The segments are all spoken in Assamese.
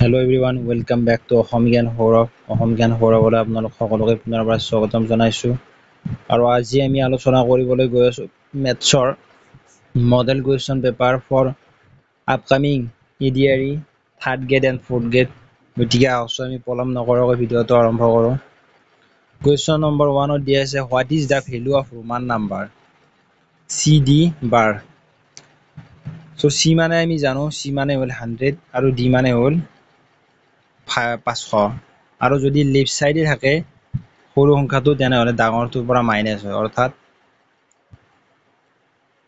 Hello' everyone, welcome back to Asom Gyan Sourav. Assam জ্ঞান সৌৰভলৈ আপোনালোক সকলোকে পুনৰবাৰ স্বাগতম জনাইছোঁ। আৰু আজি আমি আলোচনা কৰিবলৈ গৈ আছোঁ মেথছৰ model question paper for upcoming EDRE third grade and fourth grade. গতিকে আহকচোন আমি পলম নকৰাকৈ ভিডিঅ'টো আৰম্ভ কৰোঁ। কুৱেশ্যন নম্বৰ 1ত দিয়া আছে, what is the value of Roman number C D bar. So' C মানে আমি জানো, চি মানে হ'ল 100 আৰু ডি মানে হ'ল 500। আৰু যদি লেফ্ট চাইডে থাকে সৰু সংখ্যাটো, তেনেহ'লে ডাঙৰটোৰ পৰা মাইনাছ হয়, অৰ্থাৎ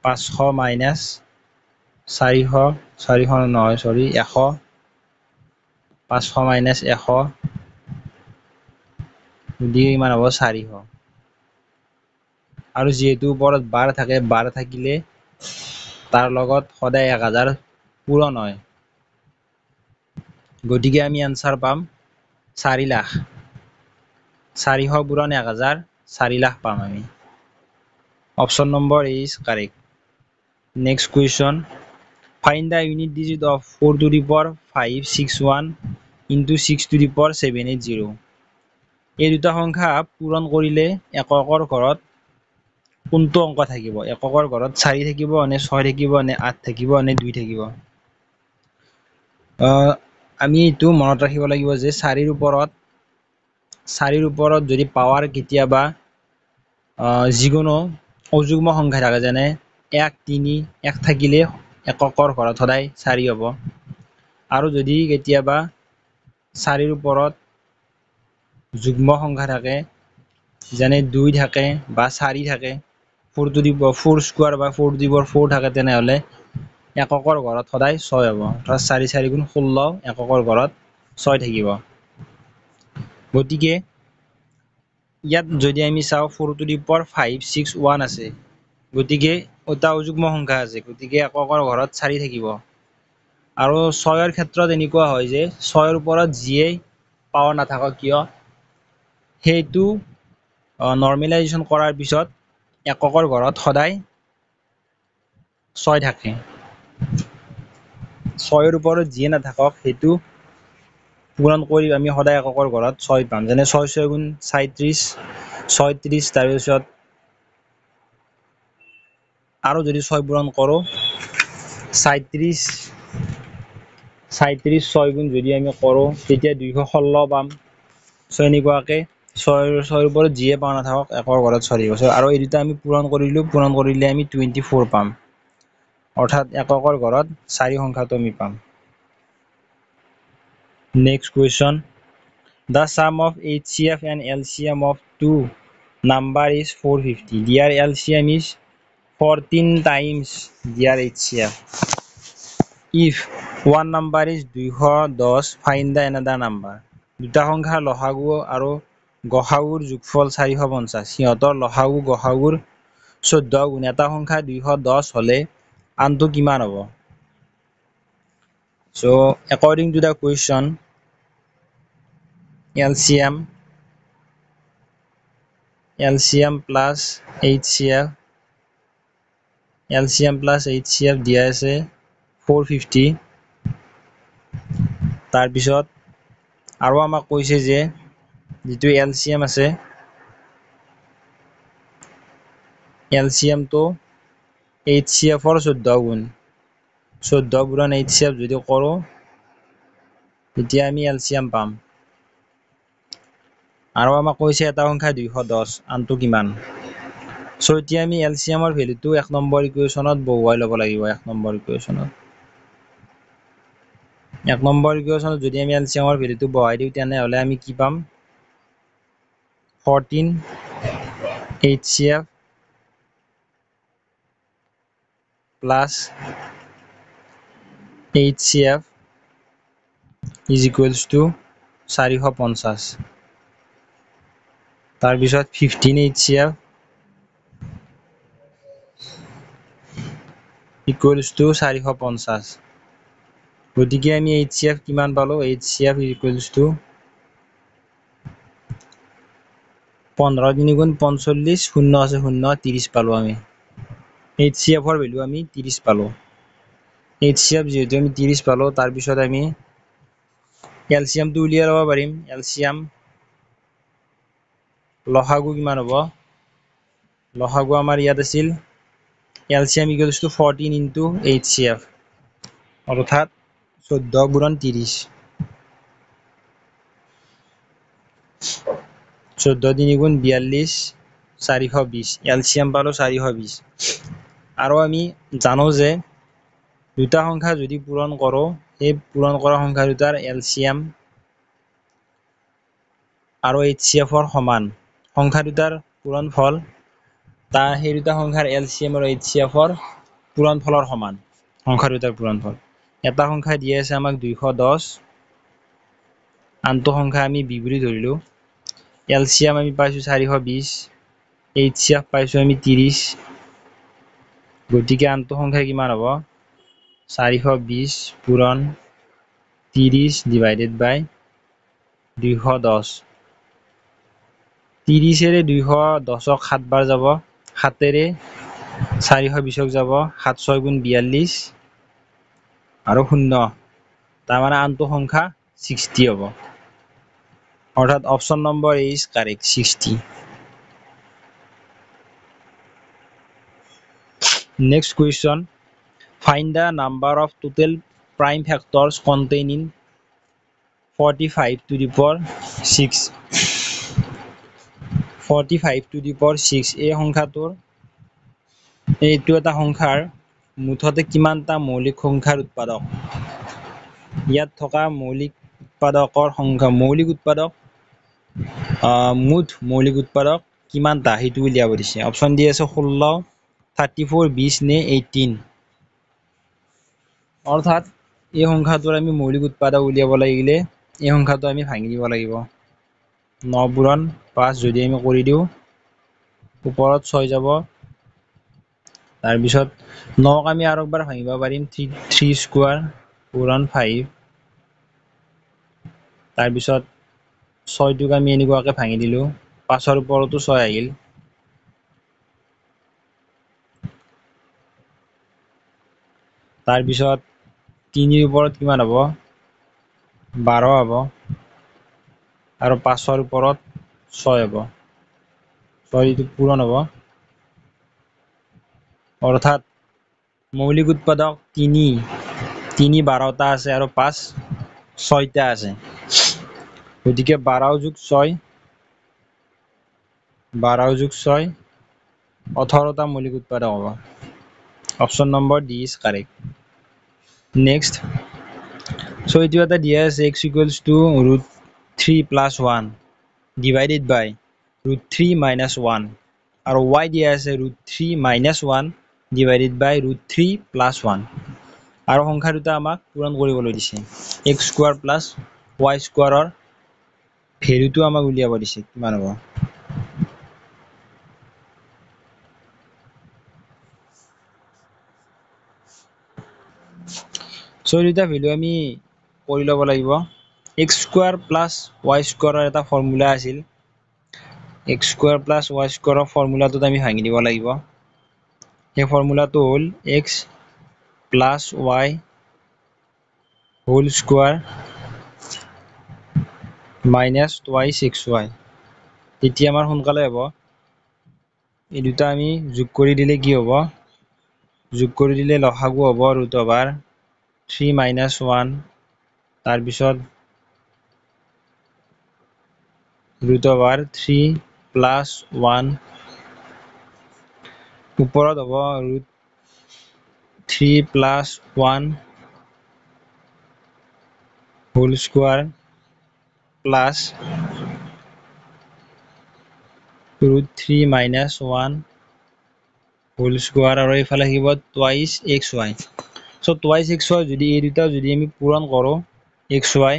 500 মাইনাছ 400 নহয়, 100, 500 মাইনাছ 100, গতিকে ইমান হ'ব 400। আৰু যিহেতু ওপৰত বাৰ থাকে, বাৰ থাকিলে তাৰ লগত সদায় 1000 পূৰণ হয়, গতিকে আমি এনচাৰ পাম 4 লাখ। 400 পূৰণ 1000, 4 লাখ পাম আমি। Option number A is correct. Next question, find the unit digit of 4 to the power 561 into 6 to the power 780। এই দুটা সংখ্যা পূৰণ কৰিলে এককৰ ঘৰত কোনটো অংক থাকিব? এককৰ ঘৰত 4 থাকিব নে 6 থাকিব নে 8 থাকিব নে 2 থাকিব? আমি এইটো মনত ৰাখিব লাগিব যে 4ৰ ওপৰত যদি পাৱাৰ কেতিয়াবা যিকোনো অযুগ্ম সংখ্যা থাকে, যেনে 1, 3, 1 থাকিলে এককৰ ঘৰত সদায় 4 হ'ব। আৰু যদি কেতিয়াবা 4ৰ ওপৰত যুগ্ম সংখ্যা থাকে, যেনে 2 থাকে বা 4 থাকে, 4 স্কোৱাৰ বা 4 to the power 4 থাকে, তেনেহ'লে এককৰ ঘৰত সদায় 6 হ'ব। অৰ্থাৎ 4 4 গুণ 16, এককৰ ঘৰত 6 থাকিব। গতিকে ইয়াত যদি আমি চাওঁ 4 to the power 561 আছে, গতিকে এটা অযুগ্ম সংখ্যা আছে, গতিকে এককৰ ঘৰত 4 থাকিব। আৰু 6ৰ ক্ষেত্ৰত এনেকুৱা হয় যে 6ৰ ওপৰত যিয়েই পাৱাৰ নাথাকক কিয়, সেইটো নৰ্মেলাইজেশ্যন কৰাৰ পিছত এককৰ ঘৰত সদায় 6 থাকে। 6ৰ ওপৰত যিয়ে নাথাকক সেইটো পূৰণ কৰি আমি সদায় এককৰ ঘৰত 6 পাম। যেনে 6 6 গুণ 37, 36, তাৰপিছত আৰু যদি 6 পূৰণ কৰোঁ 37, 6 গুণ যদি আমি কৰোঁ তেতিয়া 216 পাম। চ' এনেকুৱাকে 6ৰ ওপৰত যিয়ে পাৱাৰ নাথাকক একৰ ঘৰত 6 থাকিব। আৰু এই দুটা আমি পূৰণ কৰিলে আমি 24 পাম, অৰ্থাৎ এককৰ ঘৰত 4 সংখ্যাটো আমি পাম। Next question, the sum of HCF and LCM of two number is 450. Their LCM is 14 times their HCF. If one number is 210, find the another number. দুটা সংখ্যাৰ লসাগু আৰু গসাগুৰ যোগফল 450। সিহঁতৰ লসাগু গসাগুৰ 14 গুণ। এটা সংখ্যা 210 হ'লে আনটো কিমান হ'ব? So according to the question, LCM plus HCF, দিয়া আছে 450। তাৰপিছত আৰু আমাক কৈছে যে যিটো LCM আছে, LCMটো HCFৰ 14 গুণ। 14 পূৰণ HCF যদি কৰোঁ তেতিয়া আমি LCM পাম। আৰু আমাক কৈছে এটা সংখ্যা 210, আনটো কিমান? চ' এতিয়া আমি LCMৰ ভেলুটো 1 নম্বৰ ইকুৱেশ্যনত বহুৱাই ল'ব লাগিব। 1 নম্বৰ ইকুৱেশ্যনত যদি আমি LCMৰ ভেলুটো বহাই দিওঁ তেনেহ'লে আমি কি পাম? 14 HCF plus HCF is equals to 450। তাৰপিছত 15 HCF equals to 450। গতিকে আমি HCF কিমান পালোঁ? HCF is equals to 15 3 গুণ 45, 0 আছে 0, 30 পালোঁ আমি। HCFৰ ভেলু আমি 30 পালোঁ। HCF যিহেতু আমি 30 পালোঁ, তাৰপিছত আমি এলচিয়ামটো উলিয়াই ল'ব পাৰিম। এলচিয়াম লসাগু কিমান হ'ব? লসাগু আমাৰ ইয়াত আছিল এলচিয়াম ইকুৱেলছ টু 14 ইনটু HCF অৰ্থাৎ 14 গুণন 30। 14 তিনি গুণ 42 420 এলচিয়াম পালো 420। আৰু আমি জানো যে দুটা সংখ্যা যদি পূৰণ কৰোঁ সেই পূৰণ কৰা সংখ্যা দুটাৰ এলচিয়াম আৰু HCF ৰ সমান। সংখ্যা দুটাৰ পূৰণফল সেই দুটা সংখ্যাৰ এলচিয়াম আৰু HCF ৰ পূৰণফলৰ সমান। সংখ্যা দুটাৰ পূৰণফল। এটা সংখ্যা দি আছে আমাক 210, আনটো সংখ্যা আমি বি বুলি ধৰিলোঁ। এলচিয়াম আমি পাইছোঁ 420, HCF পাইছোঁ আমি 30। গতিকে আনটো সংখ্যা কিমান হ'ব? 420 পূৰণ 30 ডিভাইডেড বাই 210। 30ৰে 210ক 7 বাৰ যাব, 7ৰে 420ক যাব, 7 6 গুণ 42 আৰু 0। তাৰমানে আনটো সংখ্যা 60 হ'ব। অৰ্থাৎ option number A is correct, 60। Next question. Find the number of total prime factors contained in 45 to the power 6. 45 to the power 6 এই সংখ্যাটোৰ এইটো এটা সংখ্যাৰ মুঠতে কিমানটা মৌলিক সংখ্যাৰ উৎপাদক? ইয়াত থকা মৌলিক উৎপাদকৰ সংখ্যা মুঠ মৌলিক উৎপাদক কিমানটা সেইটো উলিয়াব দিছে। অপশ্যন দি আছে 16, 34, 20 নে 18। অৰ্থাৎ এই সংখ্যাটোৰ আমি মৌলিক উৎপাদক উলিয়াব লাগিলে এই সংখ্যাটো আমি ভাঙি দিব লাগিব। 9 পূৰণ 5 যদি আমি কৰি দিওঁ ওপৰত 6 যাব। তাৰপিছত 9ক আমি আৰু একবাৰ ভাঙিব পাৰিম, 3 স্কোৱাৰ পূৰণ 5। তাৰপিছত 6টোক আমি এনেকুৱাকে ভাঙি দিলোঁ, 5ৰ ওপৰতো 6 আহিল। তাৰপিছত 3ৰ ওপৰত কিমান হ'ব? 12 হ'ব। আৰু 5ৰ ওপৰত 6 হ'ব। 6টো পূৰণ হ'ব। অৰ্থাৎ মৌলিক উৎপাদক 3 12টা আছে আৰু 5 6টা আছে। গতিকে 12 যোগ 6 18টা মৌলিক উৎপাদক হ'ব। Option number D is correct. Next, এইটো এটা দিয়া আছে x equals to √3 plus 1 divided by √3 minus 1 আৰু y দিয়া আছে √3 মাইনাছ 1 ডিভাইডেড বাই √3 প্লাছ 1 আৰু সংখ্যা দুটা আমাক পূৰণ কৰিবলৈ দিছে। x স্কোৱাৰ প্লাছ y স্কোৱাৰৰ ভেলুটো আমাক উলিয়াব দিছে কিমান হ'ব। এই দুটা ভেলু আমি কৰি ল'ব লাগিব। x স্কোৱাৰ প্লাছ y স্কোৱাৰৰ এটা ফৰ্মুলা আছিল। x স্কোৱাৰ প্লাছ y স্কোৱাৰৰ ফৰ্মুলাটোত আমি ভাঙি দিব লাগিব। সেই ফৰ্মুলাটো হ'ল x plus y whole square minus twice xy। তেতিয়া আমাৰ সোনকালে হ'ব। এই দুটা আমি যোগ কৰি দিলে কি হ'ব? যোগ কৰি দিলে লসাগু হ'ব √3 মাইনাছ 1, তাৰপিছত √3 প্লাছ 1 ওপৰত হ'ব √3 plus 1 whole square plus √3 minus 1 whole square আৰু এইফালে আহিব টুৱাইছ xy। টুৱাইছ xy যদি এই দুটা যদি আমি পূৰণ কৰোঁ xy,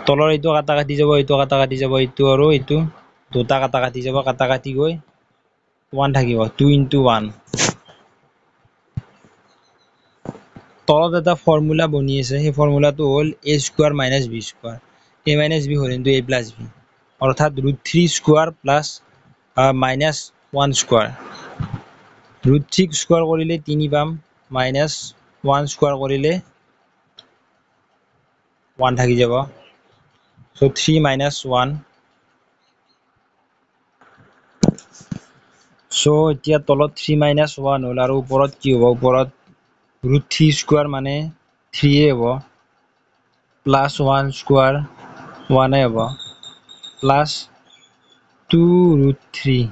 তলৰ এইটো কাটা কাটি যাব, এইটো কাটা কাটি যাব, এইটো আৰু এইটো দুটা কাটা কাটি যাব, কাটা কাটি গৈ 1 থাকিব, 2 into 1। তলত এটা ফৰ্মুলা বনি আছে, সেই ফৰ্মুলাটো হ'ল a square minus b square. a minus b হ'ল ইনটু a প্লাছ b, অৰ্থাৎ √3 square plus minus 1 square. √3 square কৰিলে 3 পাম, মাইনাছ 1 স্কোৱাৰ কৰিলে 1 থাকি যাব। So 3 minus 1. So এতিয়া তলত 3 minus 1 হ'ল আৰু ওপৰত কি হ'ব ওপৰত root 3 square মানে 3 হ'ব plus 1 square 1 হ'ব plus 2 root 3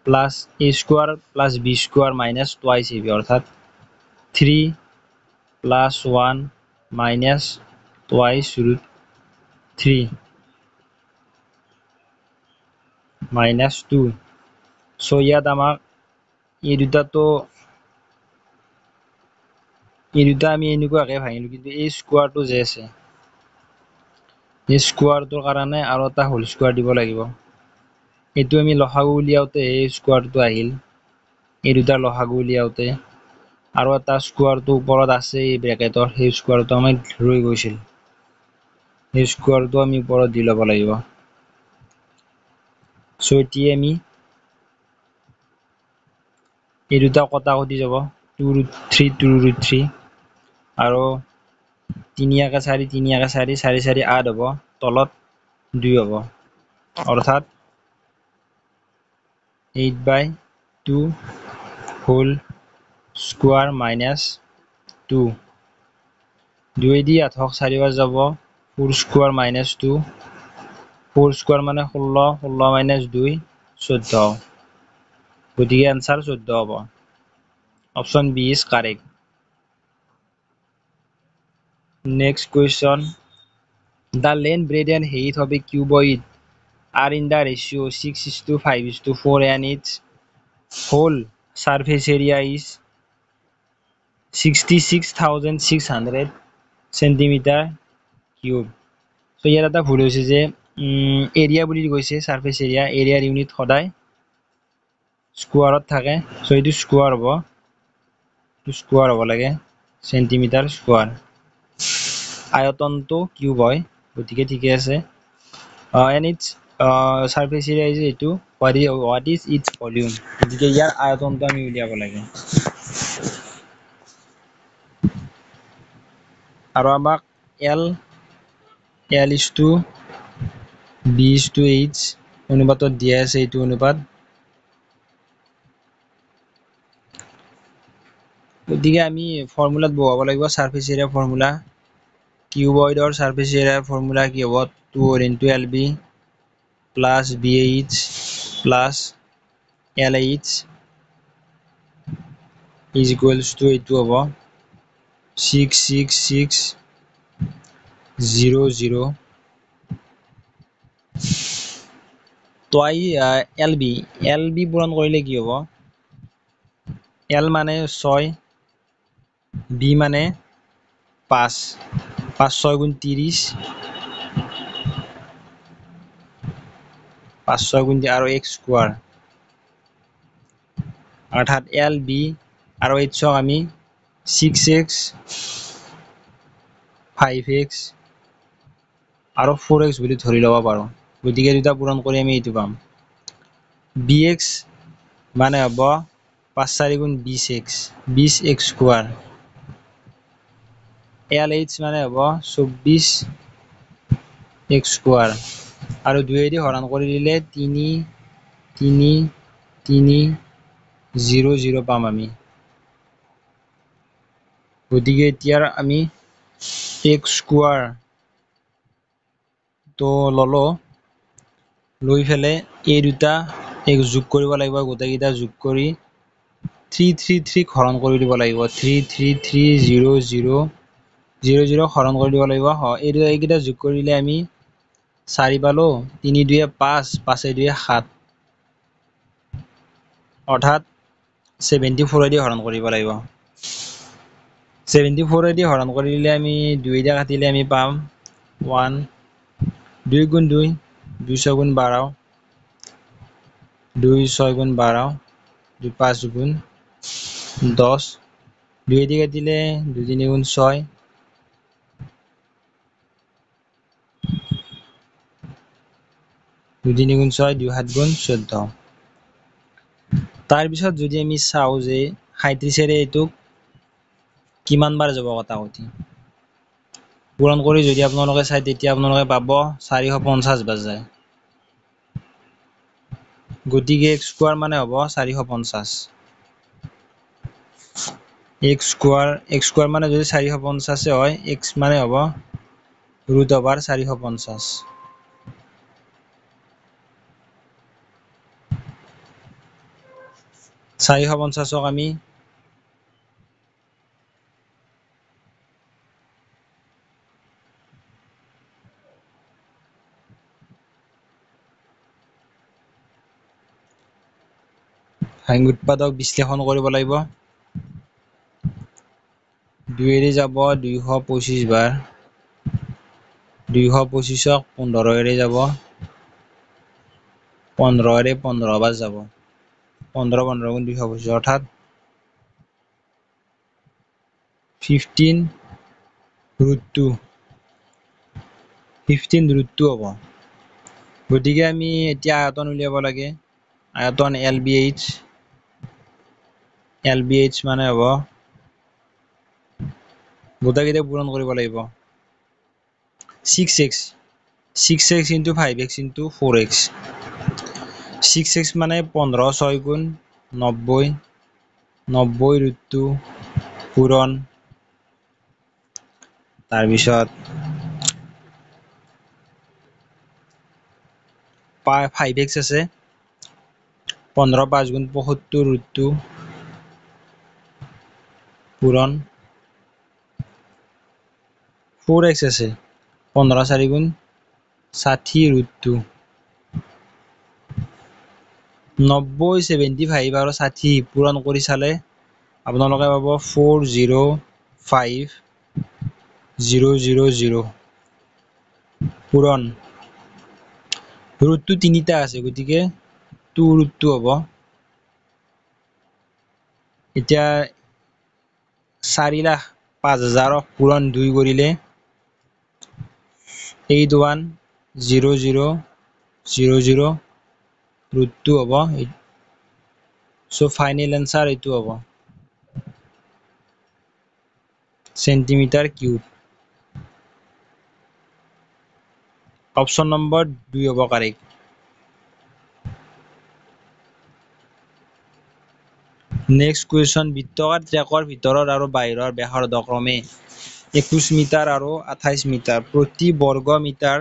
plus a square plus b square minus twice ab অর্থাৎ 3 plus 1 minus twice root 3 minus 2. So ইয়াত আমাক এই দুটা আমি এনেকুৱাকে ভাঙিলো কিন্তু এই স্কোয়াৰটো যে আছে এই স্কোয়াৰটোৰ কাৰণে আৰু এটা হোল স্কোয়াৰ দিব লাগিব এইটো আমি লসাগু উলিয়াওতে এই স্কোয়াৰটো আহিল এই দুটা লসাগু উলিয়াওতে আৰু এটা স্কোয়াৰটো ওপৰত আছে এই ব্ৰেকেটৰ সেই স্কোয়াৰটো আমি ৰৈ গৈছিল এই স্কোয়াৰটো আমি ওপৰত দি ল'ব লাগিব সো এতিয়া আমি এই দুটা কটাকটি যাব 2 root 3 2 root 3 আৰু 3 আকা 4 3 আকা 4 4 4 8 হ'ব তলত 2 হ'ব অৰ্থাৎ 8/2 whole square minus 2 2 দি 8 4 বাৰ যাব 4 square minus 2 4 square মানে 16 16 minus 2 14 গতিকে আনসাৰ 14 হ'ব option B is correct next question the length breadth and height of a cuboid are in the ratio 6:5:4 and its whole surface area is 66,600 centimeter cube. So ইয়াত এটা ভুল হৈছে যে এৰিয়া বুলি কৈছে সাৰফেস এৰিয়া এৰিয়াৰ ইউনিট সদায় স্কোয়াৰত থাকে সো এইটো স্কোয়াৰ হ'ব লাগে সেন্টিমিটাৰ স্কোয়াৰ আয়তনটো কিউব হয় গতিকে ঠিকে আছে and its surface area is এইটো what is its volume গতিকে ইয়াৰ আয়তনটো আমি উলিয়াব লাগে আৰু আমাক L is to B is to H অনুপাতত দিয়া আছে এইটো অনুপাত গতিকে আমি ফৰ্মুলাত বহাব লাগিব সাৰফেস এৰিয়া ফৰ্মুলা কিউবয়েডৰ সাৰফেস এৰিয়াৰ ফৰ্মুলা কি হ'ব 2 into LB plus BH plus LH is equals to এইটো হ'ব 66600 LB পূৰণ কৰিলে কি হ'ব L মানে 6 B মানে 5 5 6 গুণ 30 5 6 গুণ আৰু x স্কোয়াৰ অৰ্থাৎ LB আৰু h আমি 6x 5x আৰু 4x বুলি ধৰি ল'ব পাৰো গতিকে দুটা পূৰণ কৰি আমি এইটো পাম bx মানে হ'ব 5 4 গুণ 20x 20x স্কোয়ার LH মানে হ'ব 24x স্কোয়ার আৰু 2 দি হৰণ কৰি দিলে 3 3 3 0 0 পাম আমি গতিকে এতিয়াৰ আমি x স্কোয়াৰ তো ললো লৈ ফেলে এই দুটা এক যোগ কৰিব লাগিব গোটেইকেইটা যোগ কৰি 3 হৰণ কৰি দিব লাগিব 3 3 3 0 0 0 0 হৰণ কৰি দিব লাগিব এইকেইটা যোগ কৰিলে আমি 4 পালো 3 2 5 5 2 7 অৰ্থাৎ 74 দি হৰণ কৰিব লাগিব 74 দি হৰণ কৰিলে আমি 2 দি কাটিলে আমি পাম 1 2 গুণ 2 2 6 গুণ 12 2 6 গুণ 12 2 5 গুণ 10 2 দি কাটিলে 2 3 গুণ 6 2 3 গুণ 6 2 7 গুণ 14 তাৰ পিছত যদি আমি চাও যে 37 এৰে এইটো কিমান বাৰ যাব কটাকটি পূৰণ কৰি যদি আপোনালোকে চাই তেতিয়া আপোনালোকে পাব 450 বাজে। গতিকে x স্কোৱাৰ মানে হ'ব 450। x স্কোৱাৰ মানে যদি 450 হয়, x মানে হ'ব √450। চাৰিশ পঞ্চাছক আমি ভাঙি উৎপাদক বিশ্লেষণ কৰিব লাগিব। 2 যাব 225 বাৰ, 225ক 15 যাব, 15 15 বাৰ যাব, 15 15 গুণ 225 অৰ্থাৎ 15√2 হ'ব। গতিকে আমি এতিয়া আয়তন উলিয়াব লাগে। আয়তন LBH মানে হ'ব, গোটেইকেইটা পূৰণ কৰিব লাগিব। 6x × 5x × 4x, 6x মানে 15 6 গুণ 90, 90√2 পূৰণ, তাৰপিছত 5x আছে, 15 5 গুণ 75√2 পূৰণ, 4x আছে, 15 4 গুণ 60√2, 90 75 আৰু 60 পূৰণ কৰি চালে আপোনালোকে পাব 405,000 পূৰণ। ৰুটটো তিনিটা আছে, গতিকে 2√2 হ'ব। এতিয়া 4,05,000 পূৰণ 2 কৰিলে 81,000,000 √2 হ'ব। চ' ফাইনেল এনচাৰ এইটো হ'ব, চেণ্টিমিটাৰ কিউব। অপশ্যন নম্বৰ 2 হ'ব কাৰেক্ট। নেক্সট কুৱেশ্যন, বৃত্তাকাৰ ট্ৰেকৰ ভিতৰত আৰু বাহিৰৰ ব্যাসাৰ্ধ ক্ৰমে 21 মিটাৰ আৰু 28 মিটাৰ। প্ৰতি বৰ্গ মিটাৰ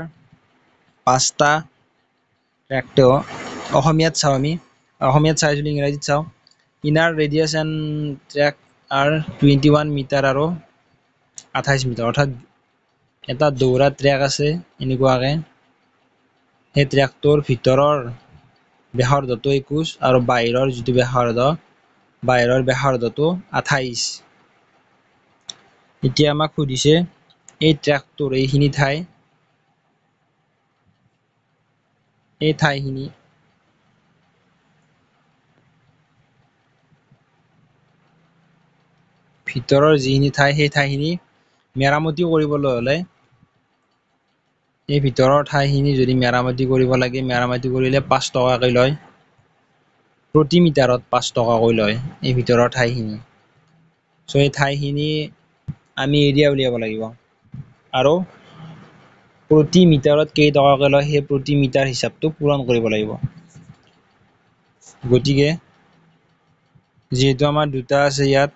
5টা ট্ৰেকটো অসমীয়াত চাওঁ, অসমীয়াত চাই যদি ইংৰাজীত চাওঁ। Inner radius and track are 21 metre আৰু 28 মিটাৰ। অৰ্থাৎ এটা দৌৰা ট্ৰেক আছে এনেকুৱাকে, সেই ট্ৰেকটোৰ ভিতৰৰ ব্যাসাৰ্ধটো 21 আৰু বাহিৰৰ যিটো বাহিৰৰ ব্যাসাৰ্ধটো 28। এতিয়া আমাক সুধিছে এই ট্ৰেকটোৰ এইখিনি ঠাইখিনি ভিতৰৰ যিখিনি ঠাই, সেই ঠাইখিনি মেৰামতি কৰিবলৈ হ'লে, এই ভিতৰৰ ঠাইখিনি যদি মেৰামতি কৰিব লাগে, মেৰামতি কৰিলে 5 টকাকৈ লয়। প্ৰতি মিটাৰত 5 টকাকৈ লয় এই ভিতৰৰ ঠাইখিনি। চ' এই ঠাইখিনি আমি এৰিয়া উলিয়াব লাগিব, আৰু প্ৰতি মিটাৰত কেই টকাকৈ লয় সেই প্ৰতি মিটাৰ হিচাপটো পূৰণ কৰিব লাগিব। গতিকে যিহেতু আমাৰ দুটা আছে ইয়াত,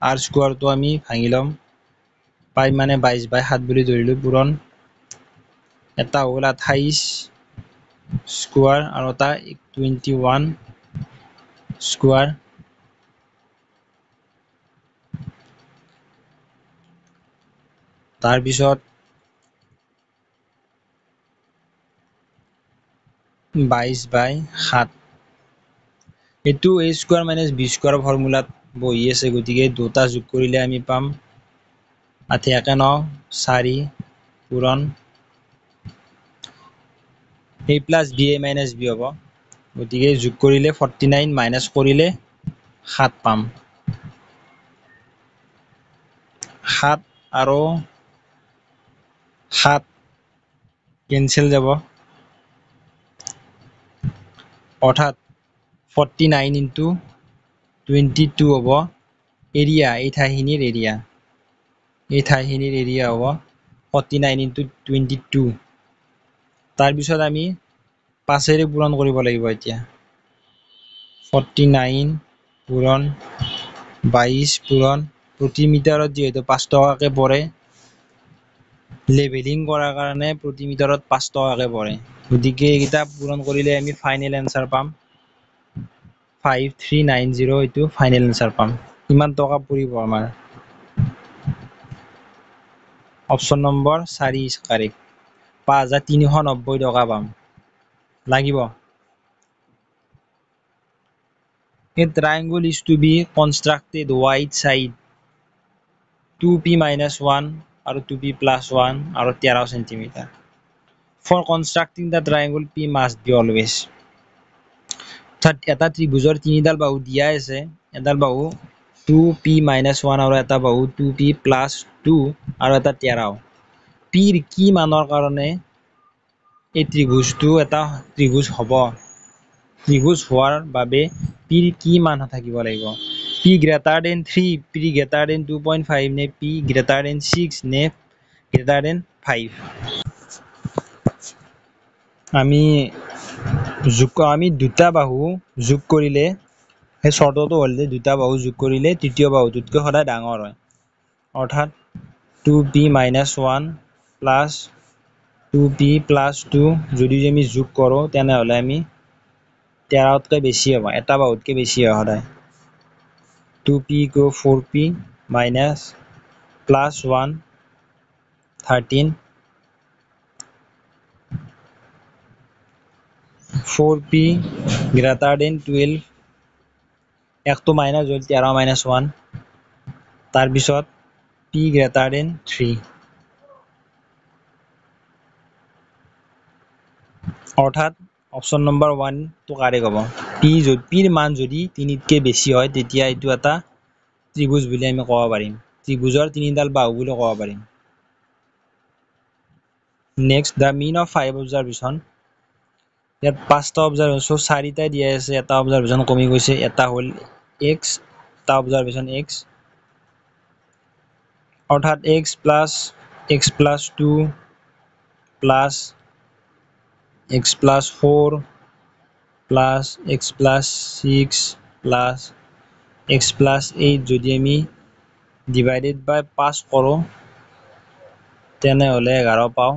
আৰ স্কোৱাৰটো আমি ভাঙি ল'ম। 5 মানে 22/7 বুলি ধৰিলোঁ পূৰণ। এটা হ'ল 28 স্কোৱাৰ আৰু এটা 21 স্কোৱাৰ। তাৰপিছত 22/7, এইটো a square minus b square ফৰ্মুলাত বহি আছে। গতিকে দুটা যোগ কৰিলে আমি পাম 8 1 9 4 পূৰণ a plus b a minus b হ'ব। গতিকে যোগ কৰিলে 49 মাইনাছ কৰিলে 7 পাম। 7 আৰু 7 কেনচেল যাব, অৰ্থাৎ 49 × 22 হ'ব এৰিয়া, এই ঠাইখিনিৰ এৰিয়া। এই ঠাইখিনিৰ এৰিয়া হ'ব 49 into 22 তাৰপিছত আমি 5 পূৰণ কৰিব লাগিব এতিয়া 49 পূৰণ 22 পূৰণ প্ৰতি মিটাৰত যিহেতু 5 টকাকে পৰে লেভেলিং কৰাৰ কাৰণে প্ৰতি মিটাৰত 5 টকাকে পৰে গতিকে এইকেইটা পূৰণ কৰিলে আমি ফাইনেল এনসাৰ পাম 5390 এইটো ফাইনেল এনসাৰ পাম ইমান টকা পৰিব আমাৰ অপচন নম্বৰ 4 ইজ কাৰেক্ট 5390 টকা পাম লাগিব A triangle is to be constructed wide side 2p minus 1 আৰু 2p plus 1 আৰু 13 cm. For constructing the triangle p must be always এটা ত্ৰিভুজৰ তিনিডাল বাহু দিয়া আছে এডাল বাহু 2p minus 1 আৰু এটা বাহু 2p plus 2 আৰু এটা 13 p ৰ কি মানৰ কাৰণে এই ত্ৰিভুজটো এটা ত্ৰিভুজ হ'ব ত্ৰিভুজ হোৱাৰ বাবে p ৰ কি মান থাকিব লাগিব p greater than 3 p greater than 2.5 নে p greater than 6 নে greater than 5 আমি দুটা বাহু যোগ কৰিলে সেই শৰ্তটো হ'ল যে দুটা বাহু যোগ কৰিলে তৃতীয় বাহুটোতকৈ সদায় ডাঙৰ হয় অৰ্থাৎ 2p minus 1 plus 2p plus 2 যদি আমি যোগ কৰোঁ তেনেহ'লে আমি 13তকৈ বেছি হ'ব এটা বাহুতকৈ বেছি হয় সদায় 2p equal 4p minus plus 1 13 4p greater than 12 একটো মাইনাস হ'ল 13 minus 1 তাৰপিছত p greater than 3 অৰ্থাৎ অপচন নম্বৰ 1 টো কাৰেক্ট হ'ব p ৰ মান যদি 3তকৈ বেছি হয় তেতিয়া এইটো এটা ত্ৰিভুজ বুলি আমি ক'ব পাৰিম ত্ৰিভুজৰ তিনিডাল বাহু বুলি ক'ব পাৰিম next the mean of 5 observation ইয়াত 5টা অবজাৰভেশ্যন 4টা দিয়া আছে এটা অবজাৰভেশ্যন কমি গৈছে এটা হ'ল x টা অবজাৰভেশ্যন x অৰ্থাৎ x plus 2 plus x plus 4 plus x plus 6 plus x plus 8 যদি আমি divided by 5 কৰোঁ তেনেহ'লে 11 পাওঁ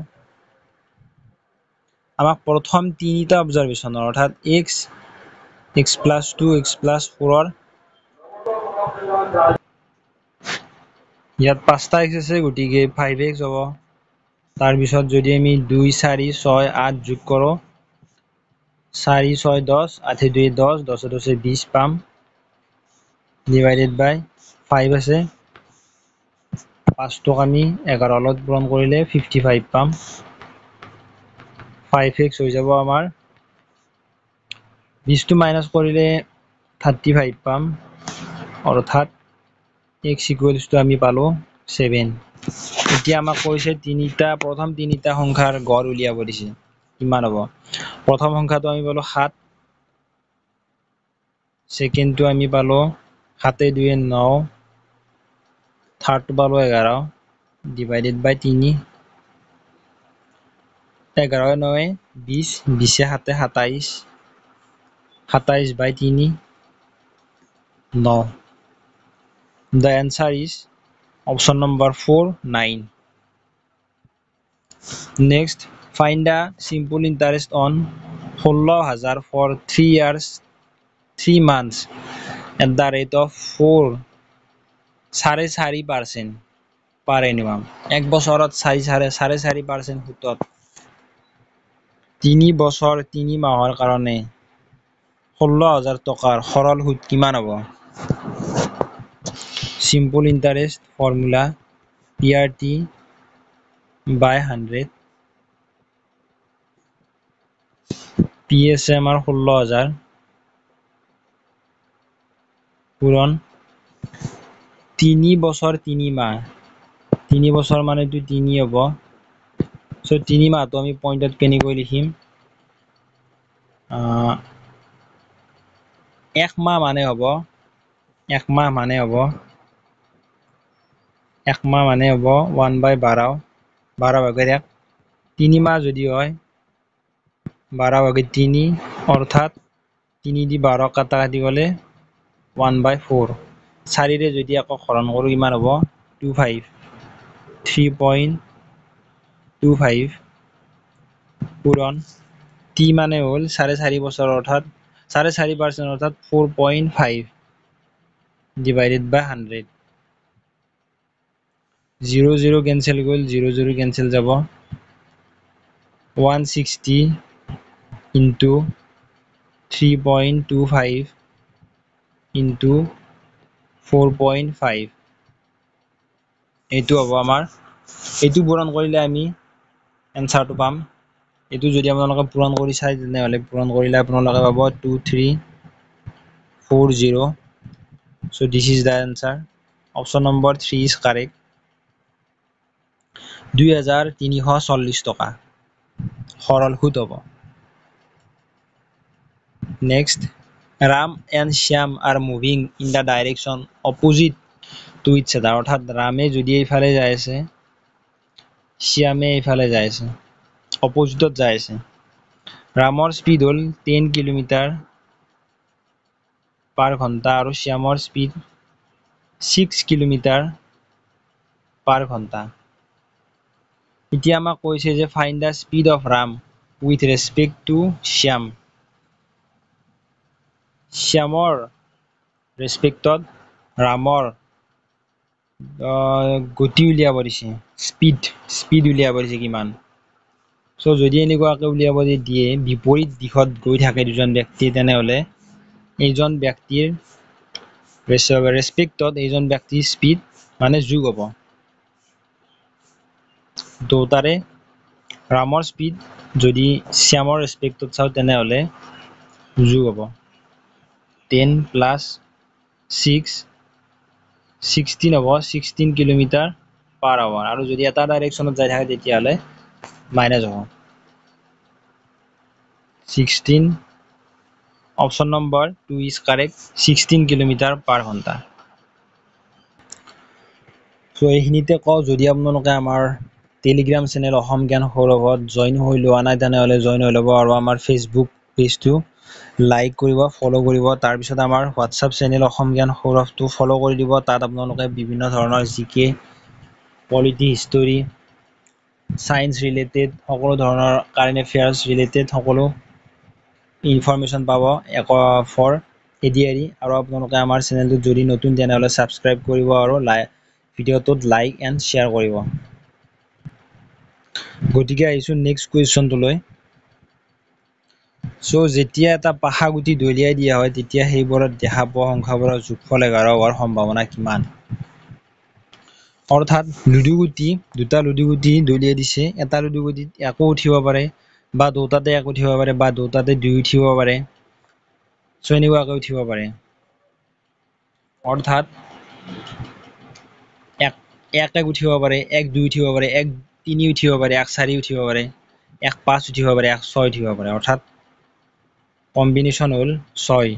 আমাক প্ৰথম তিনিটা অবজাৰভেশ্যনৰ অৰ্থাৎ x plus 2 x plus 4 ইয়াত 5টা x আছে গতিকে 5x হ'ব তাৰপিছত যদি আমি 2 4 6 8 যোগ কৰোঁ 4 6 10 8 2 10 10 10 20 পাম ডিভাইডেড বাই 5 আছে 5টোক আমি 11 লগত পূৰণ কৰিলে 55 পাম 5x হৈ যাব আমাৰ 20টো মাইনাস কৰিলে 35 পাম অৰ্থাৎ x equals to আমি পালো 7 এতিয়া আমাক কৈছে প্ৰথম তিনিটা সংখ্যাৰ গড় উলিয়াব দিছে কিমান হ'ব প্ৰথম সংখ্যাটো আমি পালো 7 সেকেন্ডটো আমি পালো 7 2 9 থাৰ্ডটো পালো 11 divided by 3 11 9 20 20 7 27 27 by 3 9 the answer is option number 4 9 next find the simple interest on 16,000 for 3 years 3 months at the rate of 4.5% per annum এক বছৰত 4.5% সুতত 3 বছৰ 3 মাহৰ কাৰণে 16,000 টকাৰ সৰল সুত কিমান হ'ব simple interest formula PRT by 100 PSM আমাৰ 16,000 পূৰণ 3 বছৰ 3 মাহ 3 বছৰ মানে 3 হ'ব সো 3 মাহটো আমি পইণ্টত কেনেকৈ লিখিম এক মাহ মানে হ'ব 1 মাহ মানে হ'ব 1/12 12/1 3 মাহ যদি হয় 12/3 অৰ্থাৎ 3 দি 12 কাটি গ'লে 1/4 4ৰে যদি আকৌ হৰণ কৰোঁ কিমান হ'ব 25 3.25 পূৰণ t মানে হ'ল 4.5 বছৰ অৰ্থাৎ 4.5% অৰ্থাৎ 4.5 divided by 100 0 0 কেনসেল গ'ল 0 0 কেনসেল যাব 160 into 3.25 into 4.5 এইটো হ'ব আমাৰ এইটো পূৰণ কৰিলে আমি এনসাৰটো পাম এইটো যদি আপোনালোকে পূৰণ কৰি চাই তেনেহ'লে পূৰণ কৰিলে আপোনালোকে পাব 2340 so this is the answer option number 3 is correct 2340 টকা সৰল সুদ হ'ব next Ram and Shyam are moving in the direction opposite to each other অৰ্থাৎ ৰামে যদি এইফালে যাই আছে শ্যামে এইফালে যাই আছে অপজিটত যাই আছে ৰামৰ স্পীড হ'ল 10 কিলোমিটাৰ পাৰ ঘণ্টা আৰু শ্যামৰ স্পীড 6 কিলোমিটাৰ পাৰ ঘণ্টা এতিয়া আমাক কৈছে যে find the speed of Ram with respect to Shyam শ্যামৰ ৰেসপেক্টত ৰামৰ গতি উলিয়াব দিছে স্পীড উলিয়াব দিছে কিমান সো যদি এনেকুৱাকৈ উলিয়াব দিয়ে বিপৰীত দিশত গৈ থাকে দুজন ব্যক্তি তেনেহ'লে এইজন ব্যক্তিৰ ৰেসপেক্টত এইজন ব্যক্তিৰ স্পীড মানে যোগ হ'ব দুটাৰে ৰামৰ স্পীড যদি শ্যামৰ ৰেসপেক্টত চাও তেনেহ'লে যোগ হ'ব 10 plus 6 16 হ'ব 16 কিলোমিটাৰ পাৰ আৱাৰ আৰু যদি এটা ডাইৰেকশ্যনত যাই থাকে তেতিয়াহ'লে মাইনাস হ'ব 16 option number 2 is correct 16 kilometre পাৰ ঘণ্টা সো এইখিনিতে কওঁ যদি আপোনালোকে আমাৰ টেলিগ্ৰাম চেনেল অসম জ্ঞান সৌৰভত জইন হৈ লোৱা নাই তেনেহ'লে জইন হৈ ল'ব আৰু আমাৰ ফেচবুক পেজটো লাইক কৰিব ফলো কৰিব তাৰ পিছত আমাৰ হোৱাটছআপ চেনেল অসম জ্ঞান সৌৰভটো ফলো কৰি দিব তাত আপোনালোকে বিভিন্ন ধৰণৰ জিকে পলিটি হিষ্টৰী সায়েন্স ৰিলেটেড সকলো ধৰণৰ কাৰেণ্ট এফেয়াৰ্স ৰিলেটেড সকলো ইনফৰমেশ্যন পাব ফৰ এডিআৰি আৰু আপোনালোকে আমাৰ চেনেলটো যদি নতুন তেনেহ'লে সাবস্ক্ৰাইব কৰিব আৰু ভিডিঅ'টোত লাইক এণ্ড শ্বেয়াৰ কৰিব গতিকে আহিছোঁ নেক্সট কুৱেশ্যনটোলৈ সো যেতিয়া এটা পাশাগুটি দলিয়াই দিয়া হয় তেতিয়া সেইবোৰত দেখা পোৱা সংখ্যাবোৰৰ যোগফল 11 হোৱাৰ সম্ভাৱনা কিমান অৰ্থাৎ দুটা লুডুগুটি দলিয়াই দিছে এটা লুডুগুটিত একো উঠিব পাৰে বা দুটাতে এক উঠিব পাৰে বা দুটাতে দুই উঠিব পাৰে সো এনেকুৱাকৈ উঠিব পাৰে অৰ্থাৎ এক উঠিব পাৰে এক দুই উঠিব পাৰে এক তিনি উঠিব পাৰে এক চাৰি উঠিব পাৰে এক পাঁচ উঠিব পাৰে এক ছয় উঠিব পাৰে অৰ্থাৎ কম্বিনেশ্যন হ'ল 6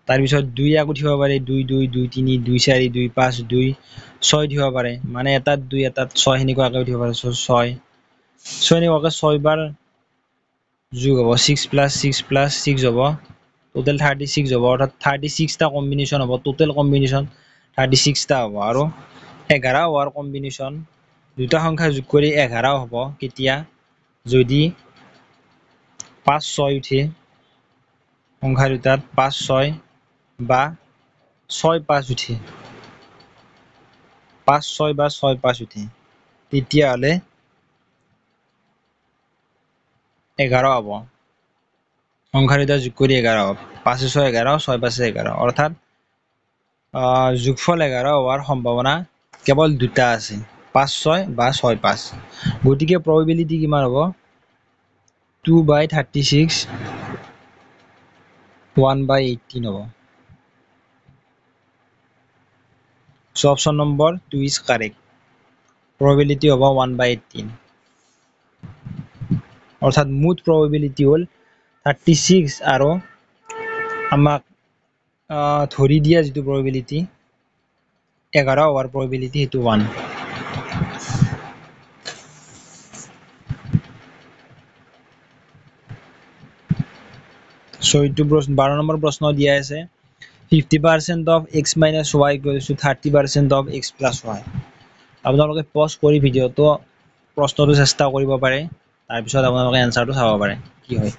তাৰপিছত 2 এক উঠিব পাৰে 2 2 2 3 2 4 2 5 2 6 উঠিব পাৰে মানে এটাত 2 এটাত 6 এনেকুৱাকৈ উঠিব পাৰে 6 এনেকুৱাকৈ 6 বাৰ যোগ হ'ব 6 plus 6 হ'ব টোটেল 36 হ'ব অৰ্থাৎ 36 টা কম্বিনেশ্যন হ'ব টোটেল কম্বিনেশ্যন 36 টা হ'ব আৰু 11 হোৱাৰ কম্বিনেশ্যন দুটা সংখ্যা যোগ কৰি 11 হ'ব কেতিয়া যদি 5 6 উঠে সংখ্যা দুটাত 5 6 বা 6 5 উঠে 5 6 বা 6 5 উঠে তেতিয়াহ'লে 11 হ'ব সংখ্যা দুটা যোগ কৰি 11 হ'ব 5 6 11 6 5 11 অৰ্থাৎ যোগফল 11 হোৱাৰ সম্ভাৱনা কেৱল দুটা আছে 5 6 বা 6 5 গতিকে probability কিমান হ'ব 2/36 1/18 হ'ব so option number 2 is correct probability হ'ব 1/18 অৰ্থাৎ মুঠ probability হ'ল 36 আৰু আমাক ধৰি দিয়া যিটো probability 11 হোৱাৰ probability সেইটো 1 so এইটো 12 নম্বৰ প্ৰশ্ন দিয়া আছে 50% of x minus y equals to 30% of x plus y আপোনালোকে পজ কৰি ভিডিঅটো প্ৰশ্নটো চেষ্টা কৰিব পাৰে তাৰ পিছত আপোনালোকে এনসাৰটো চাব পাৰে কি হয়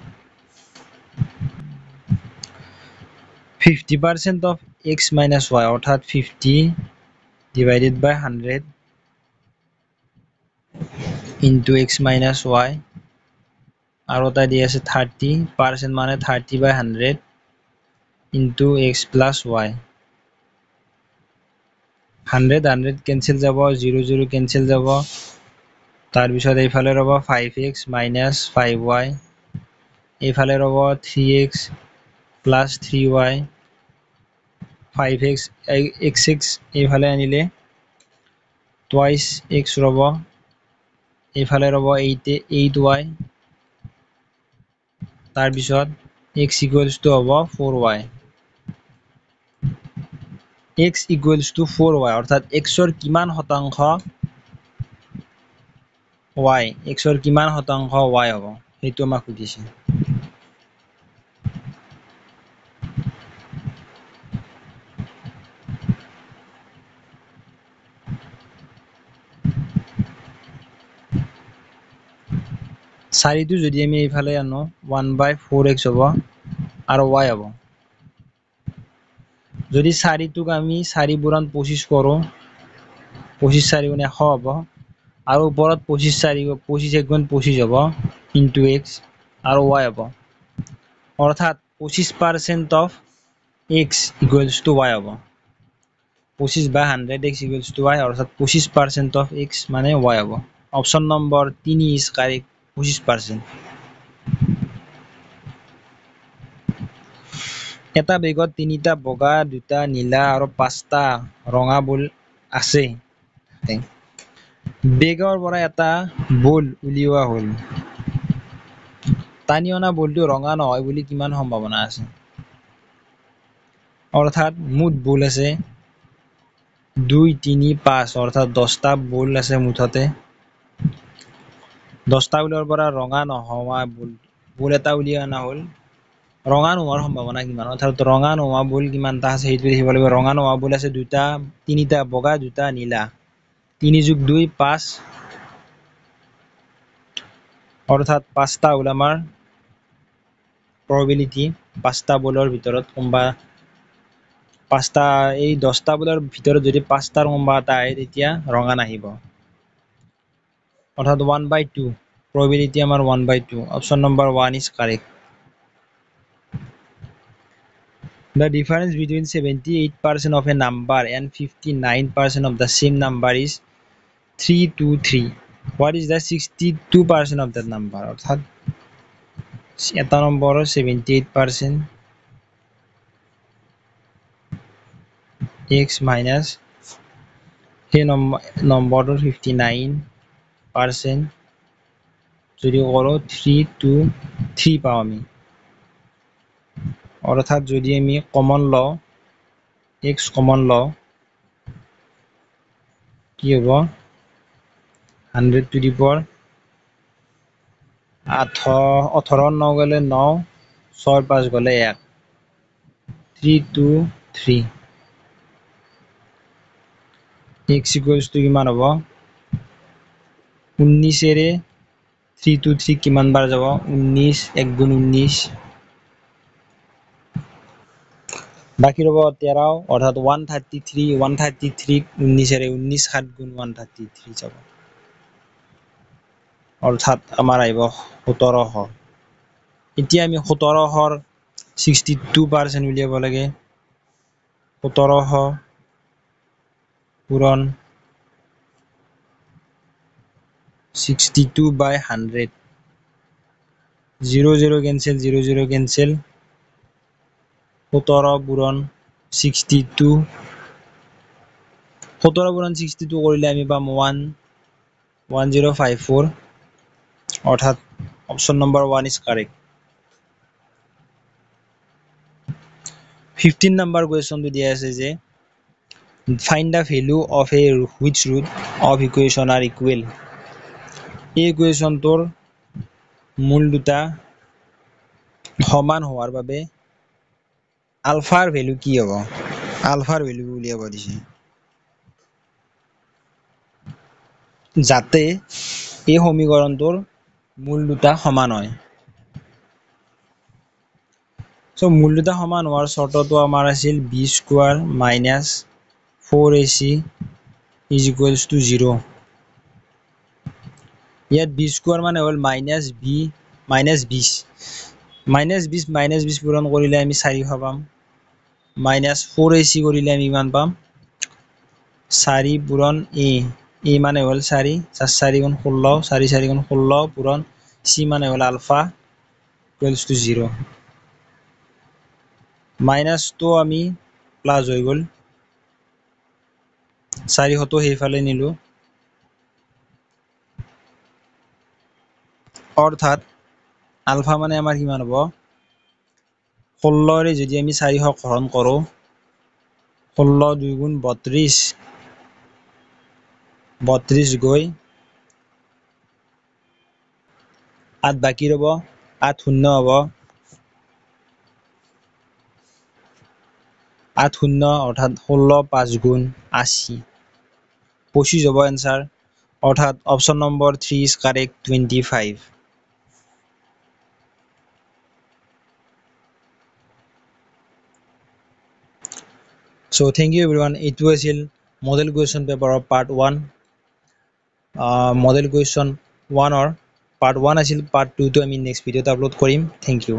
50% of x minus y অৰ্থাৎ 50 divided by 100 into x minus y আৰু এটা দি আছে 30% মানে 30 by 100 into x plus y 100 cancel যাব 0 cancel যাব তাৰ পিছত এইফালে ৰব 5x minus 5y এইফালে ৰব 3x plus 3y 5x xx এইফালে আনিলে twice x ৰব এইফালে ৰব 8y তাৰ পিছত x equals to হ'ব 4y x equals to 4y অৰ্থাৎ x ৰ কিমান শতাংশ y x ৰ কিমান শতাংশ y হ'ব সেইটো আমাক সুধিছে চাৰিটো যদি আমি এইফালে আনো 1/4x হ'ব আৰু y হ'ব যদি চাৰিটোক আমি 4 বুৰণ 25 কৰো 25 4 গুণ 100 হ'ব আৰু ওপৰত 25 4 25 গুণ 25 হ'ব into x আৰু y হ'ব অৰ্থাৎ 25% of x equals to y হ'ব 25 by 100 x equals to y অৰ্থাৎ 25% of x মানে y হ'ব অপচন নম্বৰ 3 is correct 25% এটা বেগত 3টা বগা 2টা নীলা আৰু 5টা ৰঙা বল আছে বেগৰ পৰা এটা বল উলিওৱা হ'ল টানি অনা বলটো ৰঙা নহয় বুলি কিমান সম্ভাৱনা আছে অৰ্থাৎ মুঠ বল আছে 2 3 5 অৰ্থাৎ 10টা বল আছে মুঠতে 10টা বলৰ পৰা ৰঙা নোহোৱা বল এটা উলিয়াই অনা হ'ল ৰঙা নোহোৱাৰ সম্ভাৱনা কিমান অৰ্থাৎ ৰঙা নোহোৱা বল কিমানটা আছে সেইটো দেখিব লাগিব ৰঙা নোহোৱা বল আছে 2টা 3টা বগা 2টা নীলা 3 + 2 5 অৰ্থাৎ 5টা হ'ল আমাৰ probability 5টা বলৰ ভিতৰত কোনবা 5টা এই 10টা বলৰ ভিতৰত যদি 5টাৰ কোনবা এটা আহে তেতিয়া ৰঙা নাহিব অৰ্থাৎ 1/2 probability আমাৰ 1/2 option number 1 is correct the difference between 78% of a number and 59% of the same number is 323 what is the 62% of that number অৰ্থাৎ এটা নম্বৰ 78% x minus সেই নম্বৰটো 59% যদি কৰো 323 পাওঁ আমি অৰ্থাৎ যদি আমি কমন লওঁ x কমন লওঁ কি হ'ব 100 to the power 18 9 গলে 9 6 5 গলে 1 323 x equals to কিমান হ'ব 19 এৰে 323 কিমান বাৰ যাব 19 1 গুণ 19 বাকি ৰব 13 অৰ্থাৎ 133 19 এৰে 19 7 গুণ 133 যাব অৰ্থাৎ আমাৰ আহিব 1700 এতিয়া আমি 1700 62% উলিয়াব লাগে 1700 পূৰণ 62 by 100 0 cancel 0 cancel 17 পূৰণ 62 17 পূৰণ 62 কৰিলে আমি পাম 1054 অৰ্থাৎ অপচন নম্বৰ 1 is correct 15 নম্বৰ কোৱেশ্চনটো দিয়া আছে যে Find the value of a which root of equation are equal. এই ইকুৱেশ্যনটোৰ মূল দুটা সমান হোৱাৰ বাবে আলফাৰ ভ্যালু কি হ'ব? আলফাৰ ভ্যালু উলিয়াব দিছে যাতে এই সমীকৰণটোৰ মূল দুটা সমান হয়। সো মূল দুটা সমান হোৱাৰ চৰ্তটো আমাৰ আছিল b square minus 4ac is equals to 0। ইয়াত b স্কয়াৰ মানে হ'ল মাইনাস b মাইনাস 20 মাইনাস 20 পূৰণ কৰিলে আমি 400 পাম, মাইনাস 4ac কৰিলে আমি কিমান পাম? 4 পূৰণ a মানে হ'ল 4 4 গুণ 16 4 4 গুণ 16 পূৰণ c মানে হ'ল আলফা ইকুৱেলছ টু 0। মাইনাসটো আমি প্লাস হৈ গ'ল, 400 সেইফালে নিলো, অৰ্থাৎ আলফা মানে আমাৰ কিমান হ'ব? 16 ৰে যদি আমি 400 হৰণ কৰোঁ, 16 2 গুণ 32 গৈ 8 বাকী ৰ'ব, 8 শূন্য হ'ব, 8 শূন্য অৰ্থাৎ 16 5 গুণ 80 25 হ'ব এনসাৰ, অৰ্থাৎ option number 3 is correct 25। So thank you everyone, এইটো আছিল মডেল কুৱেশ্যন পেপাৰৰ পাৰ্ট 1। মডেল কুৱেশ্যন 1 অৰ পাৰ্ট 1 আছিল, পাৰ্ট 2 টো আমি নেক্সট ভিডিঅ'ত আপলোড কৰিম। Thank U.